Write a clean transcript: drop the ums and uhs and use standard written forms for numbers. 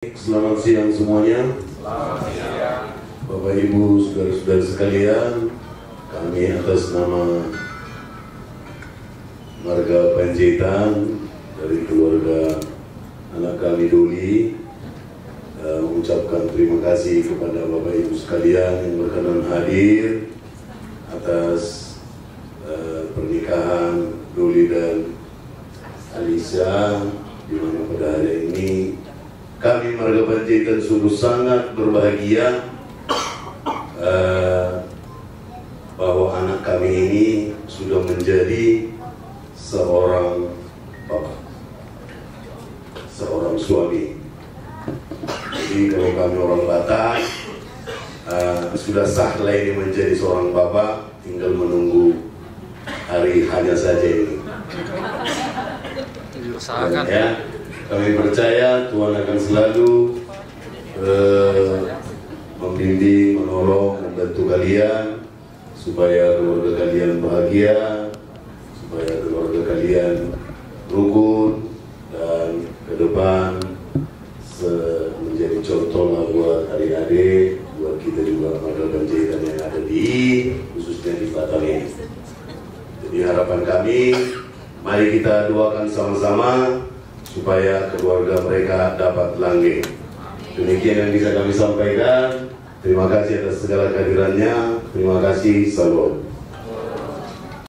Selamat siang semuanya. Selamat siang. Bapak Ibu, saudara-saudara sekalian, kami atas nama Marga Panjaitan dari keluarga anak kami Doli mengucapkan terima kasih kepada Bapak Ibu sekalian yang berkenan hadir atas pernikahan Doli dan Alisa, di mana pada hari ini kami Marga Panjaitan sungguh sangat berbahagia bahwa anak kami ini sudah menjadi seorang bapak, seorang suami. Jadi kalau kami orang Batak sudah sahlah ini menjadi seorang bapak, tinggal menunggu hari hanya saja ini. Diusahakan. Ya. Kami percaya Tuhan akan selalu membimbing, menolong, membantu kalian supaya keluarga kalian bahagia, supaya keluarga kalian rukun dan ke depan menjadi contoh lah buat adik-adik, buat kita juga Marga Panjaitan yang ada di khususnya di Batam ini. Jadi harapan kami, mari kita doakan sama-sama supaya keluarga mereka dapat langgeng. Demikian yang bisa kami sampaikan. Terima kasih atas segala kehadirannya. Terima kasih. Salam.